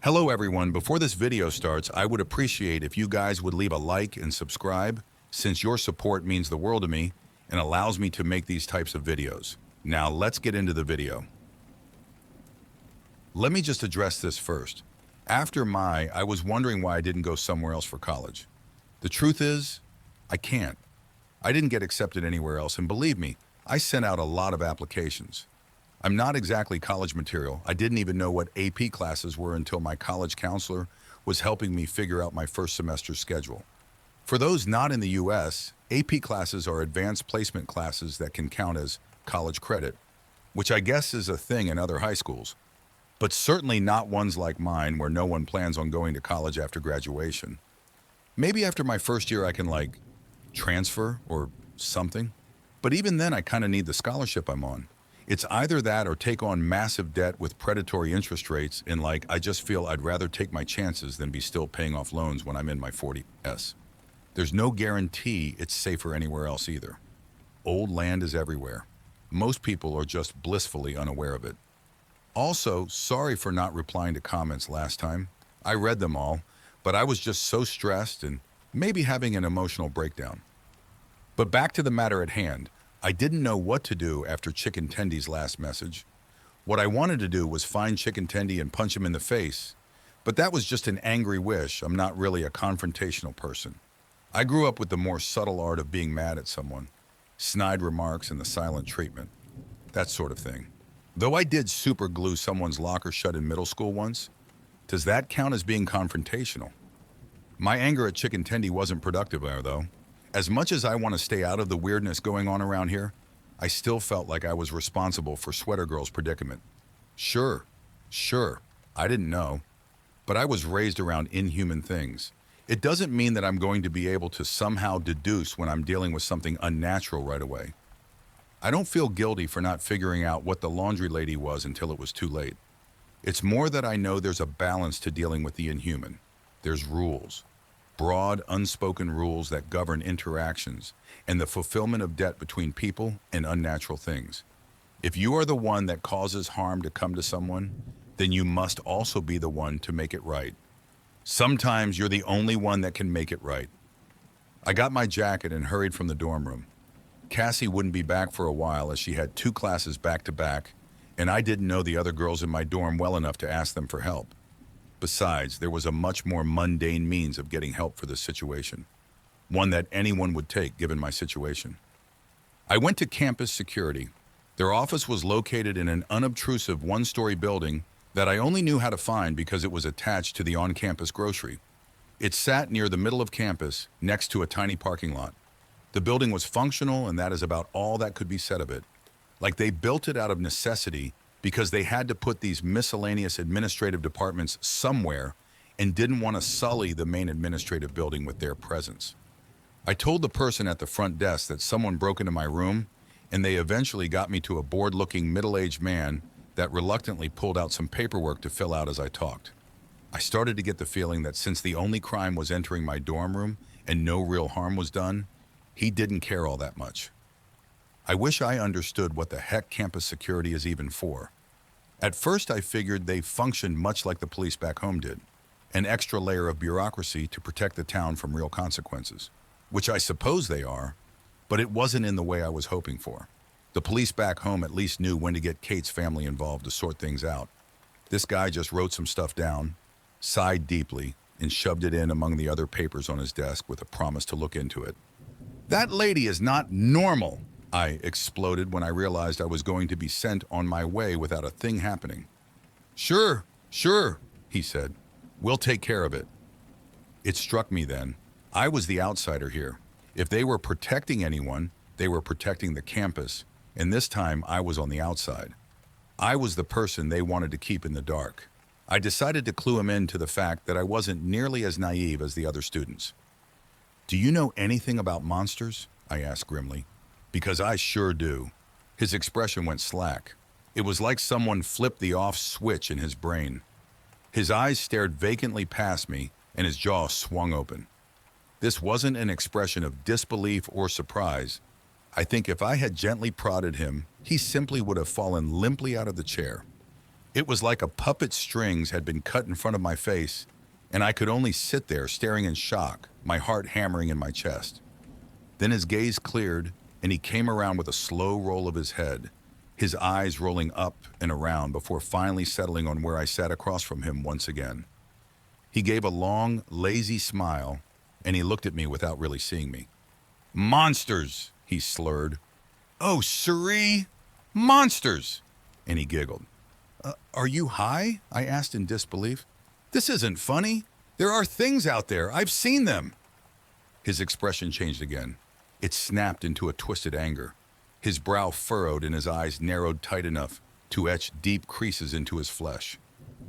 Hello everyone, before this video starts, I would appreciate if you guys would leave a like and subscribe, since your support means the world to me and allows me to make these types of videos. Now let's get into the video. Let me just address this first. I was wondering why I didn't go somewhere else for college. The truth is, I can't. I didn't get accepted anywhere else, and believe me, I sent out a lot of applications. I'm not exactly college material. I didn't even know what AP classes were until my college counselor was helping me figure out my first semester schedule. For those not in the US, AP classes are advanced placement classes that can count as college credit, which I guess is a thing in other high schools, but certainly not ones like mine where no one plans on going to college after graduation. Maybe after my first year I can transfer or something, but even then I kind of need the scholarship I'm on. It's either that or take on massive debt with predatory interest rates, and I just feel I'd rather take my chances than be still paying off loans when I'm in my 40s. There's no guarantee it's safer anywhere else either. Old land is everywhere. Most people are just blissfully unaware of it. Also, sorry for not replying to comments last time. I read them all, but I was just so stressed and maybe having an emotional breakdown. But back to the matter at hand. I didn't know what to do after Chicken Tendy's last message. What I wanted to do was find Chicken Tendy and punch him in the face, but that was just an angry wish. I'm not really a confrontational person. I grew up with the more subtle art of being mad at someone, snide remarks and the silent treatment, that sort of thing. Though I did super glue someone's locker shut in middle school once, does that count as being confrontational? My anger at Chicken Tendy wasn't productive there, though. As much as I want to stay out of the weirdness going on around here, I still felt like I was responsible for Sweater Girl's predicament. Sure, I didn't know, but I was raised around inhuman things. It doesn't mean that I'm going to be able to somehow deduce when I'm dealing with something unnatural right away. I don't feel guilty for not figuring out what the laundry lady was until it was too late. It's more that I know there's a balance to dealing with the inhuman. There's rules. Broad, unspoken rules that govern interactions and the fulfillment of debt between people and unnatural things. If you are the one that causes harm to come to someone, then you must also be the one to make it right. Sometimes you're the only one that can make it right. I got my jacket and hurried from the dorm room. Cassie wouldn't be back for a while as she had 2 classes back to back, and I didn't know the other girls in my dorm well enough to ask them for help. Besides, there was a much more mundane means of getting help for this situation, one that anyone would take given my situation. I went to campus security. Their office was located in an unobtrusive 1-story building that I only knew how to find because it was attached to the on-campus grocery. It sat near the middle of campus, next to a tiny parking lot. The building was functional, and that is about all that could be said of it. They built it out of necessity because they had to put these miscellaneous administrative departments somewhere and didn't want to sully the main administrative building with their presence. I told the person at the front desk that someone broke into my room, and they eventually got me to a bored-looking middle-aged man that reluctantly pulled out some paperwork to fill out as I talked. I started to get the feeling that since the only crime was entering my dorm room and no real harm was done, he didn't care all that much. I wish I understood what the heck campus security is even for. At first I figured they functioned much like the police back home did, an extra layer of bureaucracy to protect the town from real consequences, which I suppose they are, but it wasn't in the way I was hoping for. The police back home at least knew when to get Kate's family involved to sort things out. This guy just wrote some stuff down, sighed deeply, and shoved it in among the other papers on his desk with a promise to look into it. "That lady is not normal," I exploded when I realized I was going to be sent on my way without a thing happening. Sure, he said. "We'll take care of it." It struck me then. I was the outsider here. If they were protecting anyone, they were protecting the campus, and this time I was on the outside. I was the person they wanted to keep in the dark. I decided to clue him in to the fact that I wasn't nearly as naive as the other students. "Do you know anything about monsters?" I asked grimly. "Because I sure do." His expression went slack. It was like someone flipped the off switch in his brain. His eyes stared vacantly past me, and his jaw swung open. This wasn't an expression of disbelief or surprise. I think if I had gently prodded him, he simply would have fallen limply out of the chair. It was like a puppet's strings had been cut in front of my face, and I could only sit there staring in shock, my heart hammering in my chest. Then his gaze cleared, and he came around with a slow roll of his head, his eyes rolling up and around before finally settling on where I sat across from him once again. He gave a long, lazy smile, and he looked at me without really seeing me. "Monsters," he slurred. "Oh, siree, monsters!" And he giggled. Are you high?" I asked in disbelief. "This isn't funny. There are things out there. I've seen them." His expression changed again. It snapped into a twisted anger. His brow furrowed and his eyes narrowed tight enough to etch deep creases into his flesh.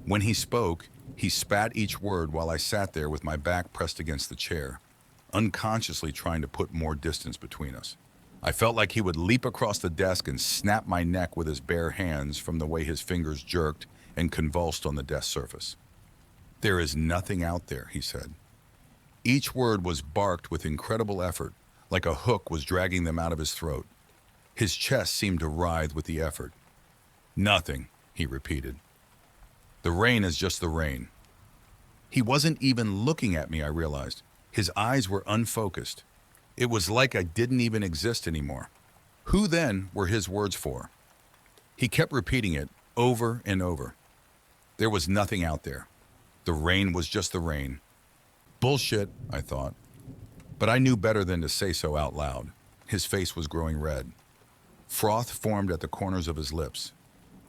When he spoke, he spat each word while I sat there with my back pressed against the chair, unconsciously trying to put more distance between us. I felt like he would leap across the desk and snap my neck with his bare hands from the way his fingers jerked and convulsed on the desk surface. "There is nothing out there," he said. Each word was barked with incredible effort, like a hook was dragging them out of his throat. His chest seemed to writhe with the effort. "Nothing," he repeated. "The rain is just the rain." He wasn't even looking at me, I realized. His eyes were unfocused. It was like I didn't even exist anymore. Who then were his words for? He kept repeating it over and over. There was nothing out there. The rain was just the rain. Bullshit, I thought. But I knew better than to say so out loud. His face was growing red. Froth formed at the corners of his lips.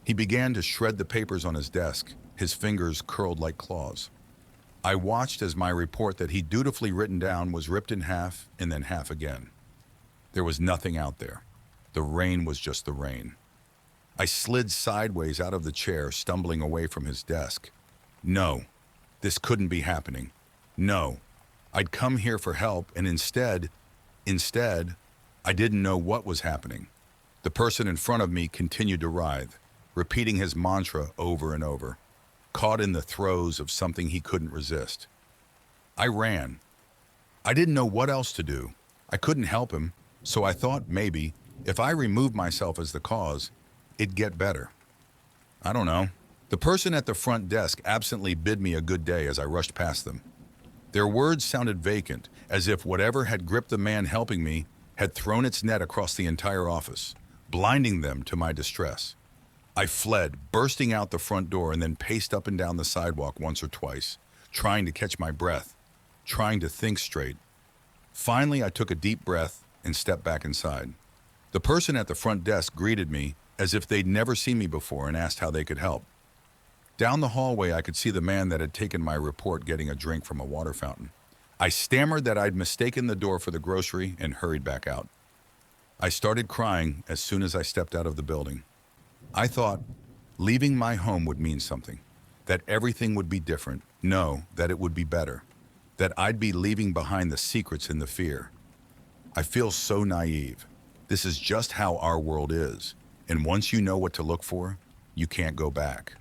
He began to shred the papers on his desk, his fingers curled like claws. I watched as my report that he'd dutifully written down was ripped in half and then half again. There was nothing out there. The rain was just the rain. I slid sideways out of the chair, stumbling away from his desk. No, this couldn't be happening. No, I'd come here for help, and instead, I didn't know what was happening. The person in front of me continued to writhe, repeating his mantra over and over, caught in the throes of something he couldn't resist. I ran. I didn't know what else to do. I couldn't help him, so I thought maybe, if I removed myself as the cause, it'd get better. I don't know. The person at the front desk absently bid me a good day as I rushed past them. Their words sounded vacant, as if whatever had gripped the man helping me had thrown its net across the entire office, blinding them to my distress. I fled, bursting out the front door, and then paced up and down the sidewalk once or twice, trying to catch my breath, trying to think straight. Finally, I took a deep breath and stepped back inside. The person at the front desk greeted me as if they'd never seen me before and asked how they could help. Down the hallway, I could see the man that had taken my report getting a drink from a water fountain. I stammered that I'd mistaken the door for the grocery and hurried back out. I started crying as soon as I stepped out of the building. I thought leaving my home would mean something, that everything would be different, no, that it would be better, that I'd be leaving behind the secrets and the fear. I feel so naive. This is just how our world is, and once you know what to look for, you can't go back.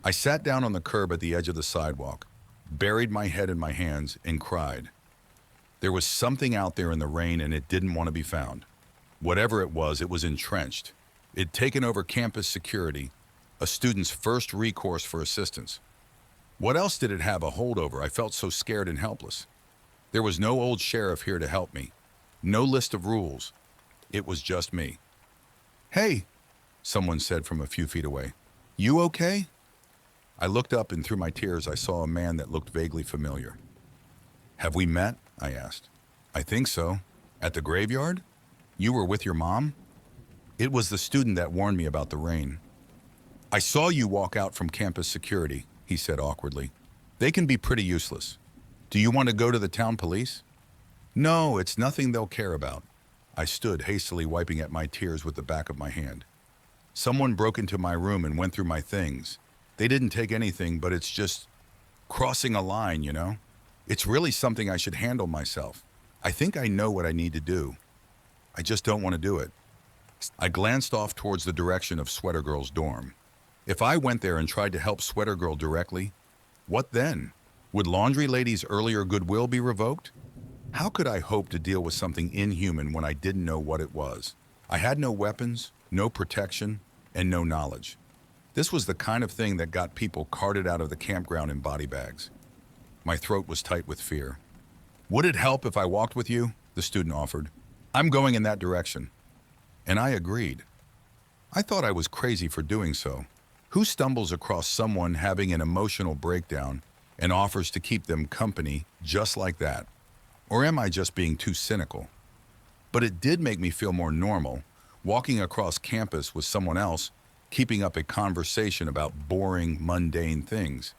I sat down on the curb at the edge of the sidewalk, buried my head in my hands, and cried. There was something out there in the rain, and it didn't want to be found. Whatever it was entrenched. It'd taken over campus security, a student's first recourse for assistance. What else did it have a hold over? I felt so scared and helpless. There was no old sheriff here to help me, no list of rules. It was just me. "Hey," someone said from a few feet away. "You okay?" I looked up, and through my tears I saw a man that looked vaguely familiar. "Have we met?" I asked. "I think so. At the graveyard? You were with your mom?" It was the student that warned me about the rain. "I saw you walk out from campus security," he said awkwardly. "They can be pretty useless. Do you want to go to the town police?" "No, it's nothing they'll care about." I stood hastily wiping at my tears with the back of my hand. "Someone broke into my room and went through my things. They didn't take anything, but it's just crossing a line, you know? It's really something I should handle myself. I think I know what I need to do. I just don't want to do it." I glanced off towards the direction of Sweater Girl's dorm. If I went there and tried to help Sweater Girl directly, what then? Would Laundry Lady's earlier goodwill be revoked? How could I hope to deal with something inhuman when I didn't know what it was? I had no weapons, no protection, and no knowledge. This was the kind of thing that got people carted out of the campground in body bags. My throat was tight with fear. Would it help if I walked with you? The student offered. I'm going in that direction. And I agreed. I thought I was crazy for doing so. Who stumbles across someone having an emotional breakdown and offers to keep them company just like that? Or am I just being too cynical? But it did make me feel more normal, walking across campus with someone else, keeping up a conversation about boring, mundane things.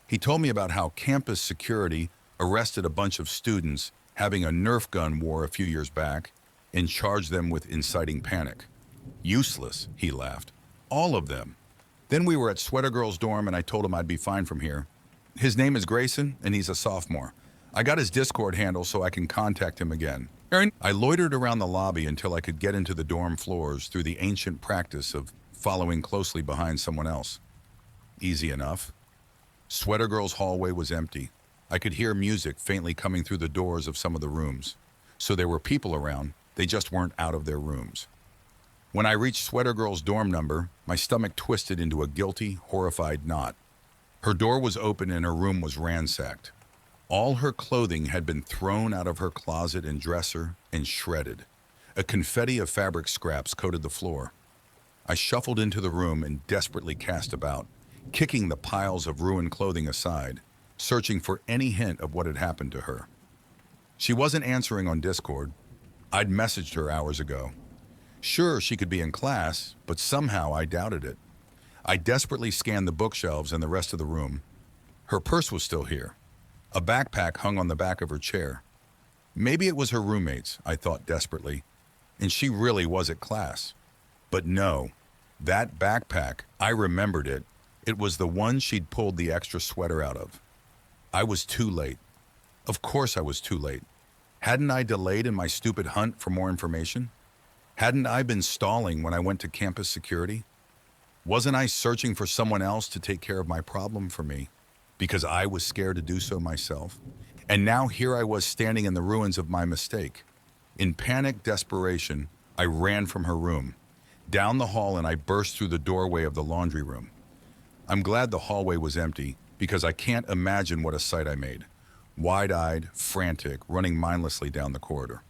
He told me about how campus security arrested a bunch of students having a Nerf gun war a few years back and charged them with inciting panic. Useless, he laughed. All of them. Then we were at Sweater Girl's dorm and I told him I'd be fine from here. His name is Grayson and he's a sophomore. I got his Discord handle so I can contact him again. I loitered around the lobby until I could get into the dorm floors through the ancient practice of following closely behind someone else. Easy enough. Sweater Girl's hallway was empty. I could hear music faintly coming through the doors of some of the rooms. So there were people around, they just weren't out of their rooms. When I reached Sweater Girl's dorm number, my stomach twisted into a guilty, horrified knot. Her door was open and her room was ransacked. All her clothing had been thrown out of her closet and dresser and shredded. A confetti of fabric scraps coated the floor. I shuffled into the room and desperately cast about, kicking the piles of ruined clothing aside, searching for any hint of what had happened to her. She wasn't answering on Discord. I'd messaged her hours ago. Sure, she could be in class, but somehow I doubted it. I desperately scanned the bookshelves and the rest of the room. Her purse was still here. A backpack hung on the back of her chair. Maybe it was her roommate's, I thought desperately, and she really was at class. But no, that backpack, I remembered it. It was the one she'd pulled the extra sweater out of. I was too late. Of course I was too late. Hadn't I delayed in my stupid hunt for more information? Hadn't I been stalling when I went to campus security? Wasn't I searching for someone else to take care of my problem for me because I was scared to do so myself? And now here I was standing in the ruins of my mistake. In panic desperation, I ran from her room, down the hall, and I burst through the doorway of the laundry room. I'm glad the hallway was empty because I can't imagine what a sight I made. Wide-eyed, frantic, running mindlessly down the corridor.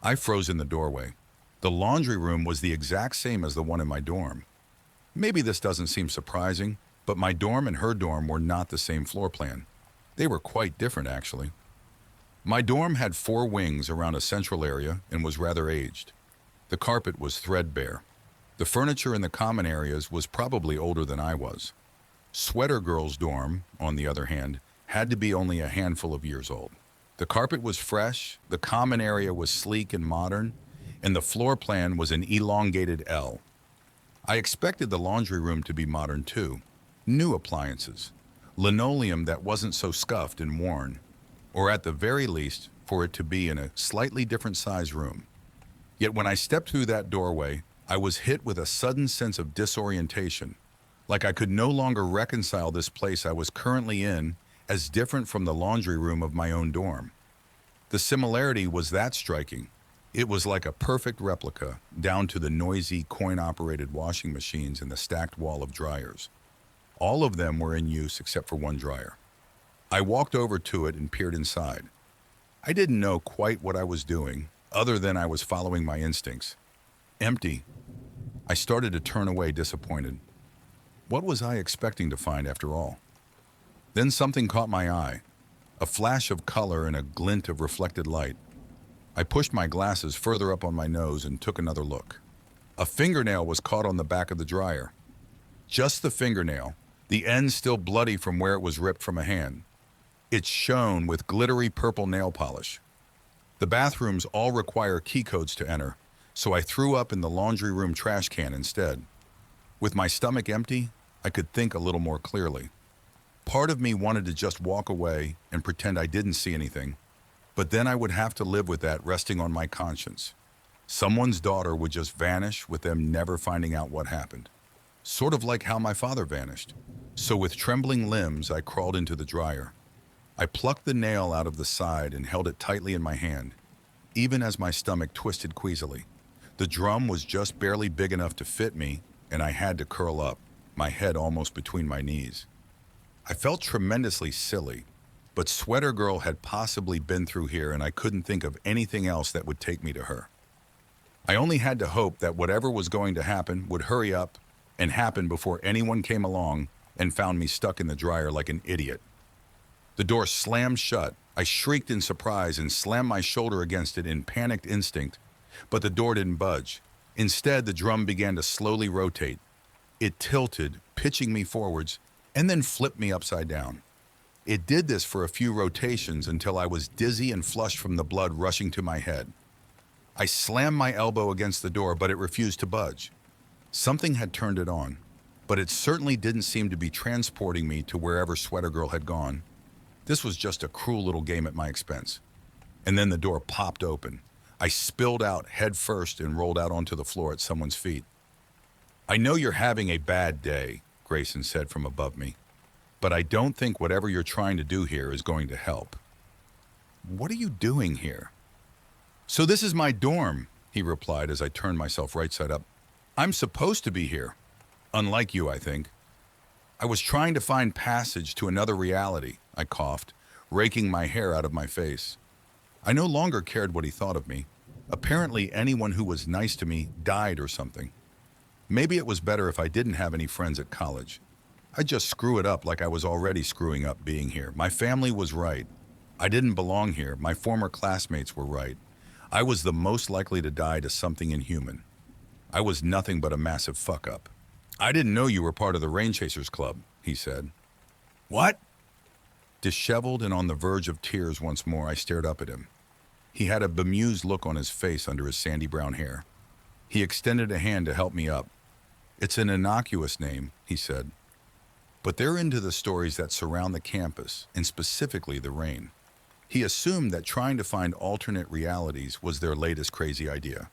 I froze in the doorway. The laundry room was the exact same as the one in my dorm. Maybe this doesn't seem surprising, but my dorm and her dorm were not the same floor plan. They were quite different, actually. My dorm had 4 wings around a central area and was rather aged. The carpet was threadbare. The furniture in the common areas was probably older than I was. Sweater Girl's dorm, on the other hand, had to be only a handful of years old. The carpet was fresh, the common area was sleek and modern, and the floor plan was an elongated L. I expected the laundry room to be modern too. New appliances, linoleum that wasn't so scuffed and worn, or at the very least, for it to be in a slightly different size room. Yet when I stepped through that doorway, I was hit with a sudden sense of disorientation, like I could no longer reconcile this place I was currently in as different from the laundry room of my own dorm. The similarity was that striking. It was like a perfect replica, down to the noisy, coin-operated washing machines and the stacked wall of dryers. All of them were in use except for one dryer. I walked over to it and peered inside. I didn't know quite what I was doing, other than I was following my instincts. Empty. I started to turn away disappointed. What was I expecting to find after all? Then something caught my eye, a flash of color and a glint of reflected light. I pushed my glasses further up on my nose and took another look. A fingernail was caught on the back of the dryer. Just the fingernail, the end still bloody from where it was ripped from a hand. It shone with glittery purple nail polish. The bathrooms all require key codes to enter, so I threw up in the laundry room trash can instead. With my stomach empty, I could think a little more clearly. Part of me wanted to just walk away and pretend I didn't see anything, but then I would have to live with that resting on my conscience. Someone's daughter would just vanish with them never finding out what happened. Sort of like how my father vanished. So with trembling limbs, I crawled into the dryer. I plucked the nail out of the side and held it tightly in my hand, even as my stomach twisted queasily. The drum was just barely big enough to fit me, and I had to curl up, my head almost between my knees. I felt tremendously silly, but Sweater Girl had possibly been through here and I couldn't think of anything else that would take me to her. I only had to hope that whatever was going to happen would hurry up and happen before anyone came along and found me stuck in the dryer like an idiot. The door slammed shut. I shrieked in surprise and slammed my shoulder against it in panicked instinct, but the door didn't budge. Instead, the drum began to slowly rotate. It tilted, pitching me forwards, and then flipped me upside down. It did this for a few rotations until I was dizzy and flushed from the blood rushing to my head. I slammed my elbow against the door, but it refused to budge. Something had turned it on, but it certainly didn't seem to be transporting me to wherever Sweater Girl had gone. This was just a cruel little game at my expense. And then the door popped open. I spilled out head first and rolled out onto the floor at someone's feet. "I know you're having a bad day," Grayson said from above me, "but I don't think whatever you're trying to do here is going to help." "What are you doing here?" "So this is my dorm," he replied as I turned myself right side up. "I'm supposed to be here. Unlike you, I think." "I was trying to find passage to another reality," I coughed, raking my hair out of my face. I no longer cared what he thought of me. Apparently, anyone who was nice to me died or something. Maybe it was better if I didn't have any friends at college. I'd just screw it up like I was already screwing up being here. My family was right. I didn't belong here. My former classmates were right. I was the most likely to die to something inhuman. I was nothing but a massive fuck-up. "I didn't know you were part of the Rain Chasers Club," he said. "What?" Disheveled and on the verge of tears once more, I stared up at him. He had a bemused look on his face under his sandy brown hair. He extended a hand to help me up. "It's an innocuous name," he said. "But they're into the stories that surround the campus, and specifically the Rain." He assumed that trying to find alternate realities was their latest crazy idea.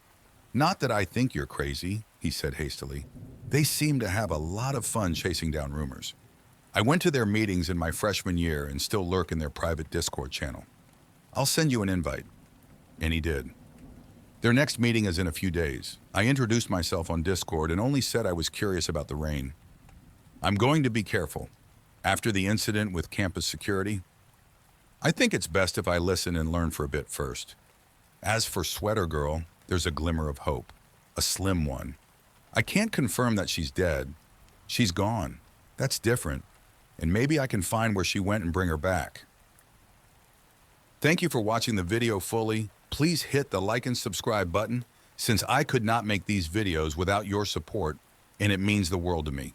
"Not that I think you're crazy," he said hastily. "They seem to have a lot of fun chasing down rumors. I went to their meetings in my freshman year and still lurk in their private Discord channel. I'll send you an invite." And he did. Their next meeting is in a few days. I introduced myself on Discord and only said I was curious about the Rain. "I'm going to be careful. After the incident with campus security, I think it's best if I listen and learn for a bit first. As for Sweater Girl, there's a glimmer of hope. A slim one. I can't confirm that she's dead. She's gone. That's different. And maybe I can find where she went and bring her back." Thank you for watching the video fully. Please hit the like and subscribe button, since I could not make these videos without your support, and it means the world to me.